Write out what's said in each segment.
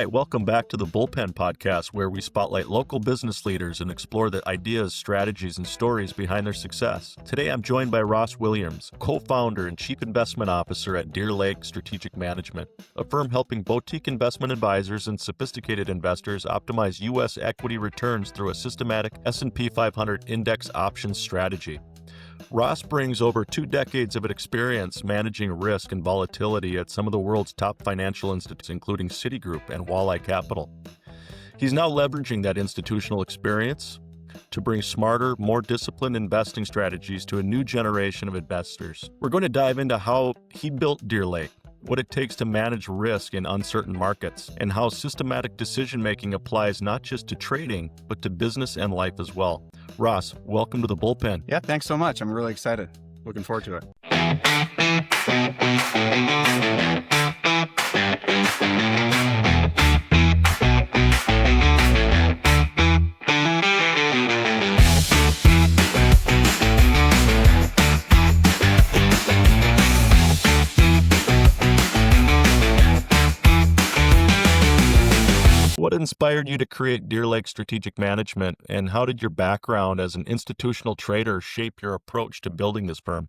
right, welcome back to the Bullpen podcast, where we spotlight local business leaders and explore the ideas, strategies, and stories behind their success. Today, I'm joined by Ross Williams, co-founder and chief investment officer at Deer Lake Strategic Management, a firm helping boutique investment advisors and sophisticated investors optimize U.S. equity returns through a systematic S&P 500 index options strategy. Ross brings over 2 decades of experience managing risk and volatility at some of the world's top financial institutions, including Citigroup and Walleye Capital. He's now leveraging that institutional experience to bring smarter, more disciplined investing strategies to a new generation of investors. We're going to dive into how he built Deer Lake, what it takes to manage risk in uncertain markets, and how systematic decision-making applies not just to trading, but to business and life as well. Ross, welcome to the Bullpen. Yeah, thanks so much. I'm really excited. Looking forward to it. What inspired you to create Deer Lake Strategic Management, and how did your background as an institutional trader shape your approach to building this firm?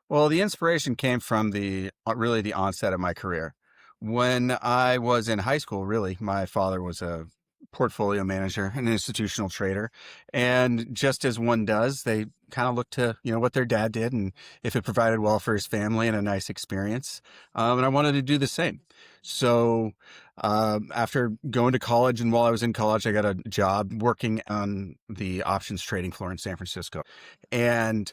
Well, the inspiration came from really the onset of my career. When I was in high school, really, my father was a portfolio manager, an institutional trader. And just as one does, they kind of look to, what their dad did and if it provided well for his family and a nice experience. And I wanted to do the same. So after going to college, and while I was in college, I got a job working on the options trading floor in San Francisco. And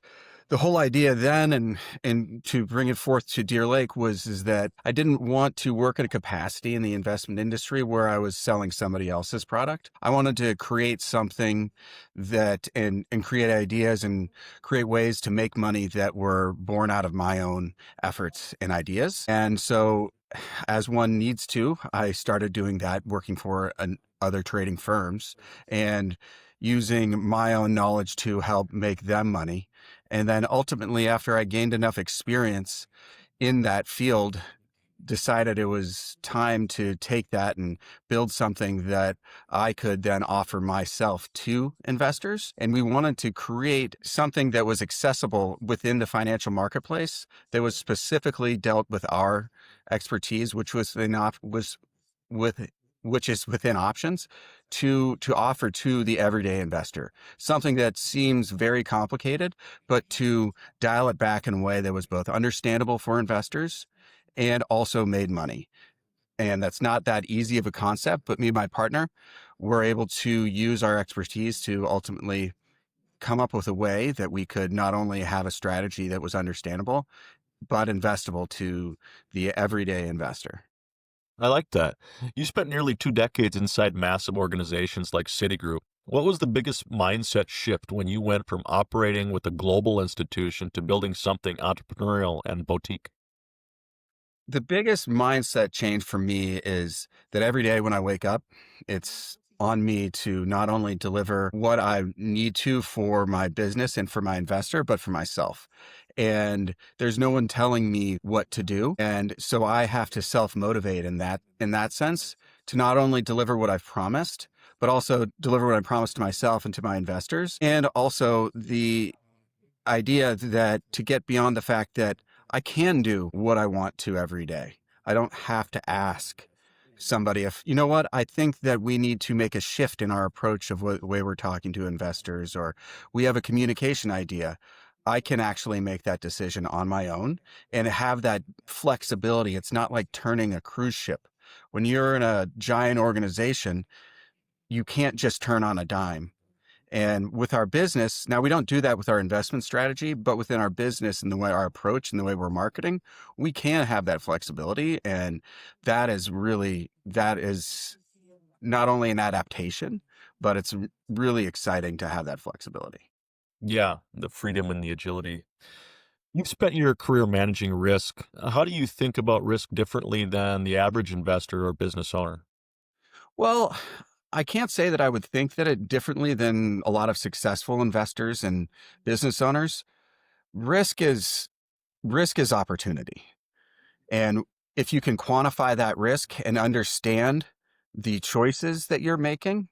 the whole idea then, and to bring it forth to Deer Lake, is that I didn't want to work at a capacity in the investment industry where I was selling somebody else's product. I wanted to create something that and create ideas and create ways to make money that were born out of my own efforts and ideas. And so, as one needs to, I started doing that, working for other trading firms and using my own knowledge to help make them money. And then ultimately, after I gained enough experience in that field, decided it was time to take that and build something that I could then offer myself to investors. And we wanted to create something that was accessible within the financial marketplace that was specifically dealt with our expertise, which is within options, to offer to the everyday investor, something that seems very complicated, but to dial it back in a way that was both understandable for investors and also made money. And that's not that easy of a concept, but me and my partner were able to use our expertise to ultimately come up with a way that we could not only have a strategy that was understandable, but investable to the everyday investor. I like that. You spent nearly 2 decades inside massive organizations like Citigroup. What was the biggest mindset shift when you went from operating with a global institution to building something entrepreneurial and boutique? The biggest mindset change for me is that every day when I wake up, it's on me to not only deliver what I need to for my business and for my investor, but for myself. And there's no one telling me what to do. And so I have to self-motivate in that sense to not only deliver what I've promised, but also deliver what I promised to myself and to my investors. And also the idea that to get beyond the fact that I can do what I want to every day. I don't have to ask somebody if, I think that we need to make a shift in our approach of the way we're talking to investors, or we have a communication idea. I can actually make that decision on my own and have that flexibility. It's not like turning a cruise ship. When you're in a giant organization, you can't just turn on a dime. And with our business, now we don't do that with our investment strategy, but within our business and the way our approach and the way we're marketing, we can have that flexibility. And that is not only an adaptation, but it's really exciting to have that flexibility. Yeah, the freedom and the agility. You've spent your career managing risk. How do you think about risk differently than the average investor or business owner? Well, I can't say that I would think that it differently than a lot of successful investors and business owners. Risk is opportunity. And if you can quantify that risk and understand the choices that you're making,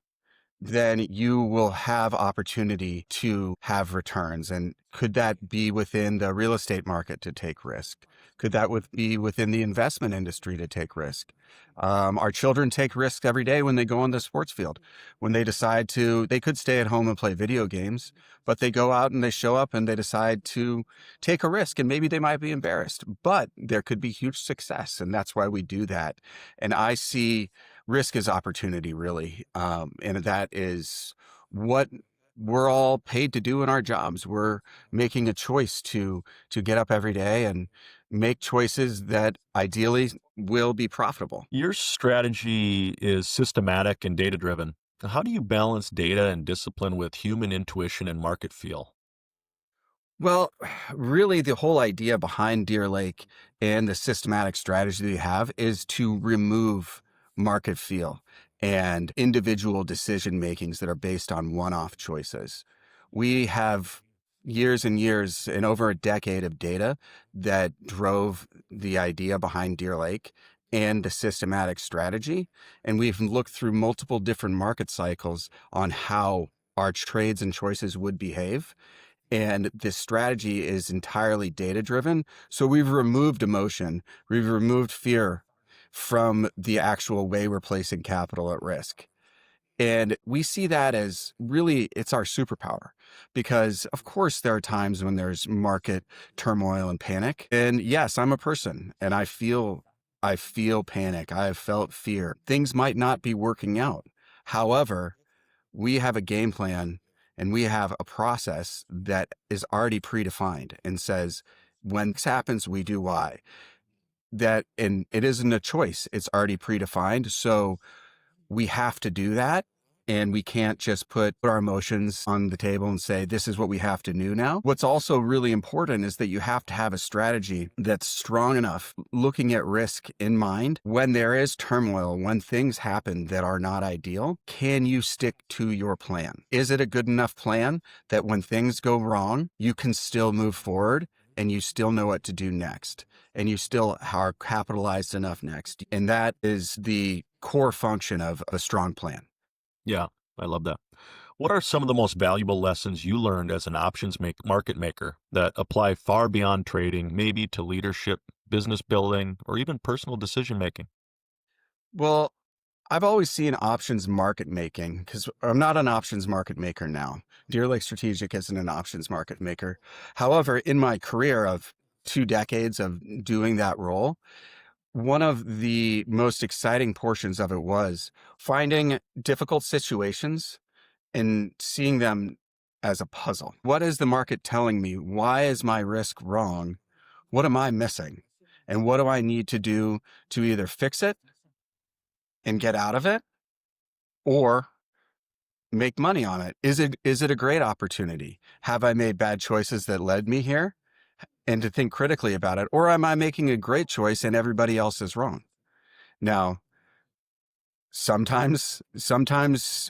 then you will have opportunity to have returns. And could that be within the real estate market to take risk? Could that be within the investment industry to take risk? Our children take risks every day when they go on the sports field. When they decide they could stay at home and play video games, but they go out and they show up and they decide to take a risk, and maybe they might be embarrassed, but there could be huge success. And that's why we do that. And I see risk is opportunity, really. And that is what we're all paid to do in our jobs. We're making a choice to get up every day and make choices that ideally will be profitable. Your strategy is systematic and data driven. How do you balance data and discipline with human intuition and market feel? Well, really, the whole idea behind Deer Lake and the systematic strategy that we have is to remove market feel and individual decision makings that are based on one-off choices. We have years and years and over a decade of data that drove the idea behind Deer Lake and the systematic strategy. And we've looked through multiple different market cycles on how our trades and choices would behave. And this strategy is entirely data driven. So we've removed emotion, we've removed fear from the actual way we're placing capital at risk. And we see that as really, it's our superpower, because of course there are times when there's market turmoil and panic. And yes, I'm a person and I feel panic. I have felt fear. Things might not be working out. However, we have a game plan and we have a process that is already predefined and says, when this happens, we do Y. And it isn't a choice. It's already predefined. So we have to do that. And we can't just put our emotions on the table and say, this is what we have to do now. What's also really important is that you have to have a strategy that's strong enough, looking at risk in mind. When there is turmoil, when things happen that are not ideal, can you stick to your plan? Is it a good enough plan that when things go wrong, you can still move forward and you still know what to do next, and you still are capitalized enough next? And that is the core function of a strong plan. Yeah, I love that. What are some of the most valuable lessons you learned as an market maker that apply far beyond trading, maybe to leadership, business building, or even personal decision making? Well, I've always seen options market making, because I'm not an options market maker now. Deer Lake Strategic isn't an options market maker. However, in my career of 2 decades of doing that role, one of the most exciting portions of it was finding difficult situations and seeing them as a puzzle. What is the market telling me? Why is my risk wrong? What am I missing? And what do I need to do to either fix it and get out of it, or make money on it? Is it a great opportunity? Have I made bad choices that led me here? And to think critically about it. Or am I making a great choice and everybody else is wrong? Now, sometimes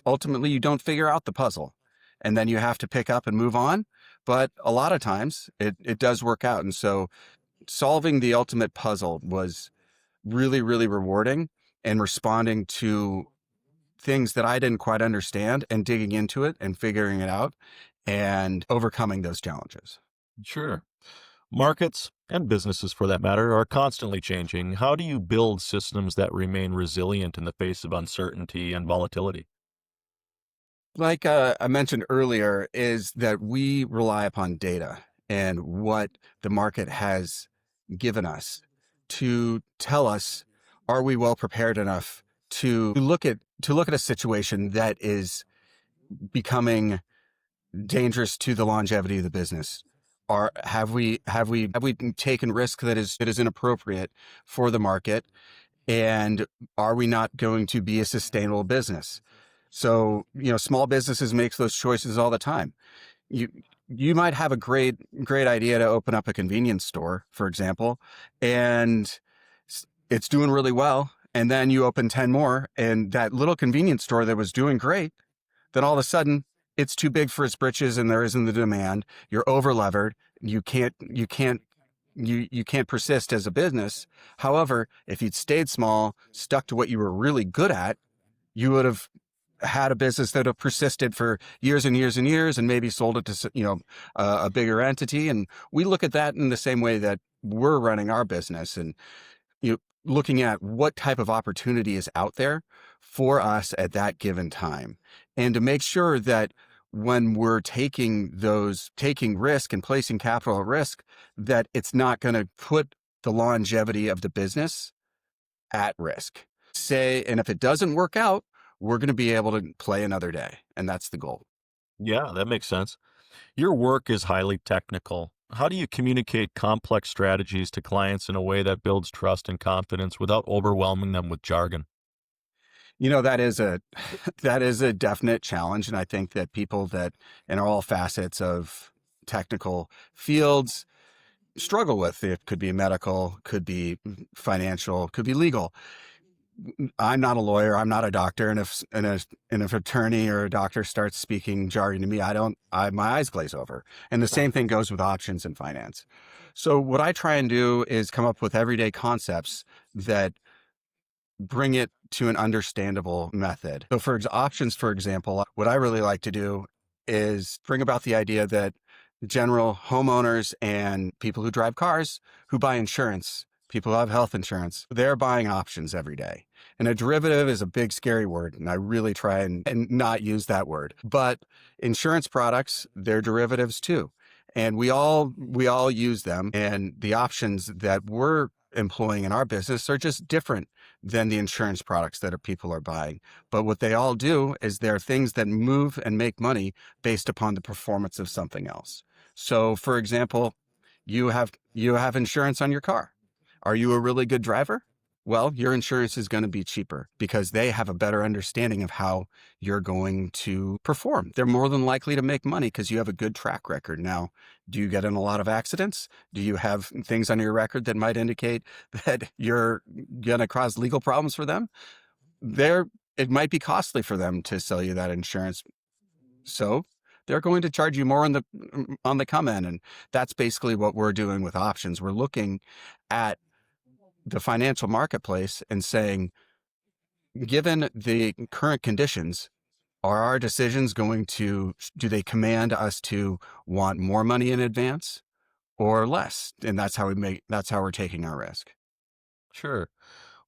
ultimately you don't figure out the puzzle and then you have to pick up and move on. But a lot of times it does work out. And so solving the ultimate puzzle was really, really rewarding, and responding to things that I didn't quite understand and digging into it and figuring it out and overcoming those challenges. Sure. Markets, and businesses for that matter, are constantly changing. How do you build systems that remain resilient in the face of uncertainty and volatility? Like I mentioned earlier, is that we rely upon data and what the market has given us to tell us, are we well prepared enough to look at a situation that is becoming dangerous to the longevity of the business? Or have we taken risk that is inappropriate for the market? And are we not going to be a sustainable business? So, small businesses makes those choices all the time. You you might have a great idea to open up a convenience store, for example, and it's doing really well. And then you open 10 more, and that little convenience store that was doing great, then all of a sudden it's too big for its britches and there isn't the demand. You're over levered. You can't you can't persist as a business. However, if you'd stayed small, stuck to what you were really good at, you would have had a business that have persisted for years and years and years, and maybe sold it to a bigger entity. And we look at that in the same way that we're running our business, and you know, looking at what type of opportunity is out there for us at that given time, and to make sure that when we're taking risk and placing capital at risk, that it's not going to put the longevity of the business at risk. And if it doesn't work out, we're going to be able to play another day. And that's the goal. Yeah, that makes sense. Your work is highly technical. How do you communicate complex strategies to clients in a way that builds trust and confidence without overwhelming them with jargon? That is a that is a definite challenge. And I think that people that in all facets of technical fields struggle with. It could be medical, could be financial, could be legal. I'm not a lawyer. I'm not a doctor. And if attorney or a doctor starts speaking jargon to me, my eyes glaze over. And the same thing goes with options and finance. So what I try and do is come up with everyday concepts that bring it to an understandable method. So options, for example, what I really like to do is bring about the idea that general homeowners and people who drive cars, who buy insurance, people who have health insurance, they're buying options every day. And a derivative is a big, scary word. And I really try and not use that word. But insurance products, they're derivatives too. And we all use them. And the options that we're employing in our business are just different than the insurance products that people are buying. But what they all do is they're things that move and make money based upon the performance of something else. So, for example, you have insurance on your car. Are you a really good driver? Well, your insurance is going to be cheaper because they have a better understanding of how you're going to perform. They're more than likely to make money because you have a good track record. Now, do you get in a lot of accidents? Do you have things on your record that might indicate that you're going to cause legal problems for them? It might be costly for them to sell you that insurance. So they're going to charge you more on the come end. And that's basically what we're doing with options. We're looking at the financial marketplace and saying, given the current conditions, are our decisions do they command us to want more money in advance or less? And that's how we're taking our risk. Sure.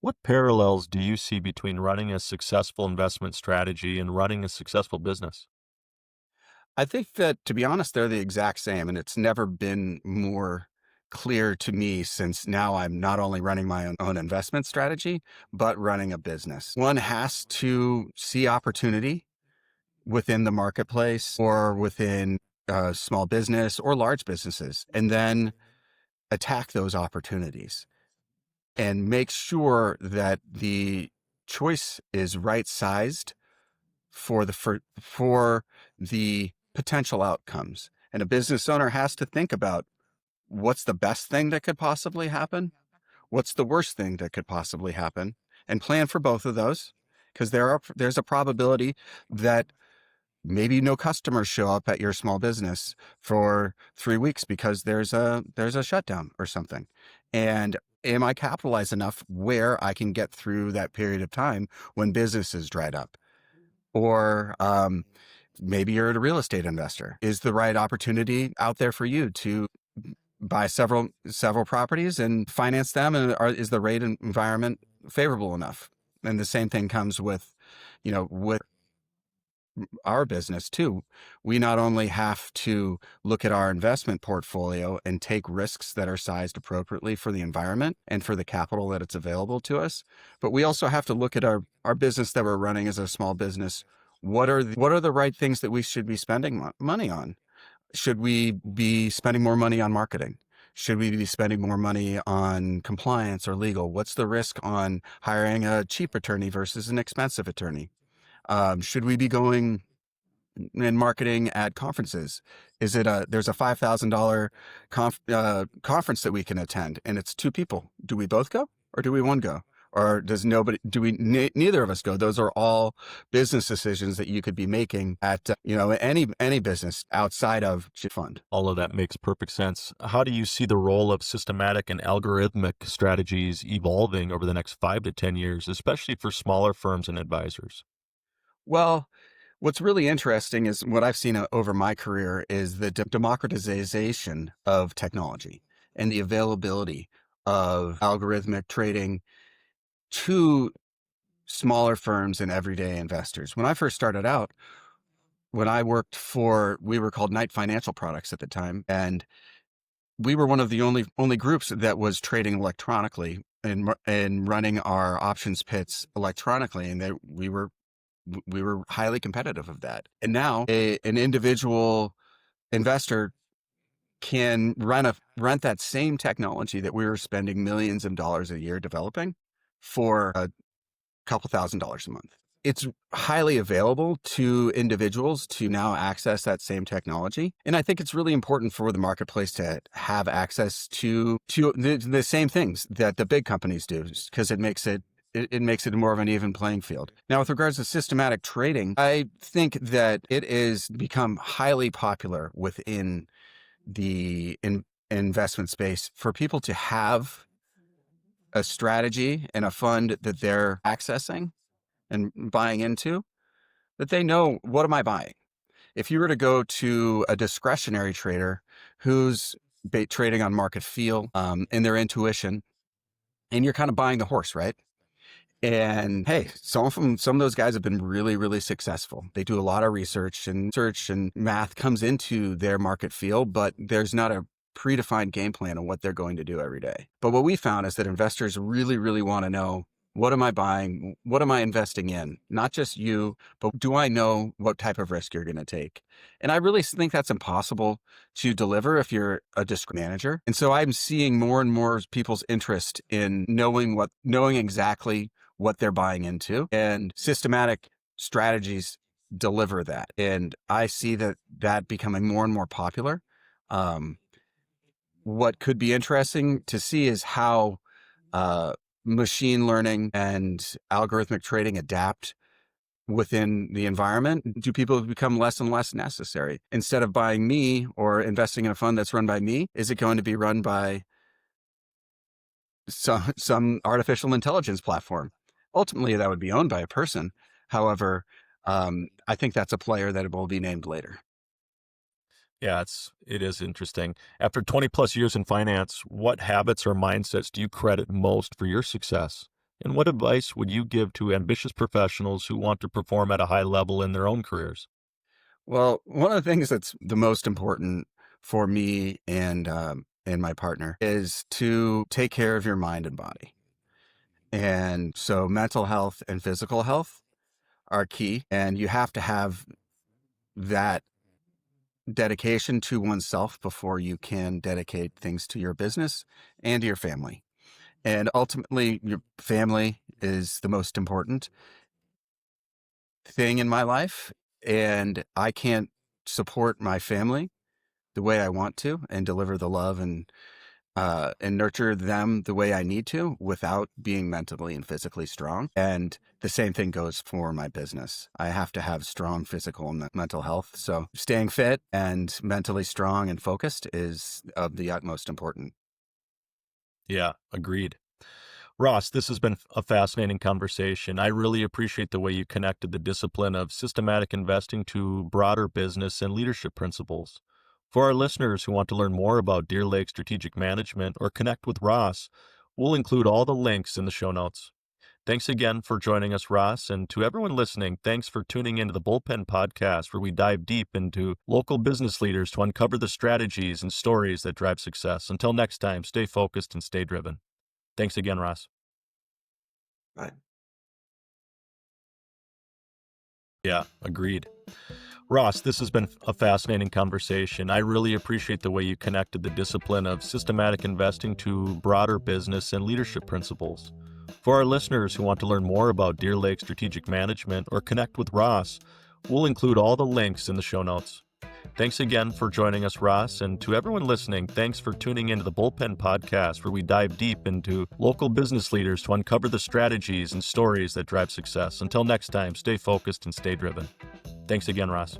What parallels do you see between running a successful investment strategy and running a successful business? I think that, to be honest, they're the exact same. And it's never been more clear to me, since now I'm not only running my own investment strategy, but running a business. One has to see opportunity within the marketplace or within small business or large businesses, and then attack those opportunities and make sure that the choice is right sized for the potential outcomes. And a business owner has to think about, what's the best thing that could possibly happen? What's the worst thing that could possibly happen? And plan for both of those, because there's a probability that maybe no customers show up at your small business for 3 weeks because there's a shutdown or something. And am I capitalized enough where I can get through that period of time when business is dried up? Or maybe you're a real estate investor. Is the right opportunity out there for you to buy several properties and finance them? And is the rate environment favorable enough? And the same thing comes with our business too. We not only have to look at our investment portfolio and take risks that are sized appropriately for the environment and for the capital that it's available to us, but we also have to look at our business that we're running as a small business. What are the right things that we should be spending money on? Should we be spending more money on marketing? Should we be spending more money on compliance or legal? What's the risk on hiring a cheap attorney versus an expensive attorney? Should we be going and marketing at conferences? There's a $5,000 conference that we can attend, and it's 2 people. Do we both go or do we one go? Or does nobody, do we, neither of us go? Those are all business decisions that you could be making at, any business outside of fund. All of that makes perfect sense. How do you see the role of systematic and algorithmic strategies evolving over the next 5 to 10 years, especially for smaller firms and advisors? Well, what's really interesting is what I've seen over my career is the democratization of technology and the availability of algorithmic trading to smaller firms and everyday investors. When I first started out, when I worked we were called Knight Financial Products at the time, and we were one of the only groups that was trading electronically and running our options pits electronically, and that we were highly competitive of that. And now an individual investor can rent that same technology that we were spending millions of dollars a year developing for a couple $1,000s a month. It's highly available to individuals to now access that same technology. And I think it's really important for the marketplace to have access to the same things that the big companies do, because it makes it more of an even playing field. Now, with regards to systematic trading, I think that it is become highly popular within the investment space for people to have a strategy and a fund that they're accessing and buying into, that they know, what am I buying? If you were to go to a discretionary trader who's trading on market feel and their intuition, and you're kind of buying the horse, right? And hey, some of those guys have been really, really successful. They do a lot of research and math comes into their market feel, but there's not a predefined game plan on what they're going to do every day. But what we found is that investors really, really want to know, what am I buying? What am I investing in? Not just you, but do I know what type of risk you're going to take? And I really think that's impossible to deliver if you're a disc manager. And so I'm seeing more and more people's interest in knowing exactly what they're buying into, and systematic strategies deliver that. And I see that becoming more and more popular. What could be interesting to see is how machine learning and algorithmic trading adapt within the environment. Do people become less and less necessary? Instead of buying me or investing in a fund that's run by me, is it going to be run by some artificial intelligence platform? Ultimately, that would be owned by a person. However, I think that's a player that will be named later. Yeah, it is interesting. After 20 plus years in finance, what habits or mindsets do you credit most for your success? And what advice would you give to ambitious professionals who want to perform at a high level in their own careers? Well, one of the things that's the most important for me and my partner is to take care of your mind and body. And so mental health and physical health are key, and you have to have that dedication to oneself before you can dedicate things to your business and your family. And ultimately, your family is the most important thing in my life. And I can't support my family the way I want to and deliver the love and nurture them the way I need to without being mentally and physically strong. And the same thing goes for my business. I have to have strong physical and mental health. So staying fit and mentally strong and focused is of the utmost importance. Yeah, agreed. Ross, this has been a fascinating conversation. I really appreciate the way you connected the discipline of systematic investing to broader business and leadership principles. For our listeners who want to learn more about Deer Lake Strategic Management or connect with Ross, we'll include all the links in the show notes. Thanks again for joining us, Ross. And to everyone listening, thanks for tuning into the Bullpen podcast, where we dive deep into local business leaders to uncover the strategies and stories that drive success. Until next time, stay focused and stay driven. Thanks again, Ross. Right. Yeah, agreed. Ross, this has been a fascinating conversation. I really appreciate the way you connected the discipline of systematic investing to broader business and leadership principles. For our listeners who want to learn more about Deer Lake Strategic Management or connect with Ross, we'll include all the links in the show notes. Thanks again for joining us, Ross. And to everyone listening, thanks for tuning into the Bullpen podcast, where we dive deep into local business leaders to uncover the strategies and stories that drive success. Until next time, stay focused and stay driven. Thanks again, Ross.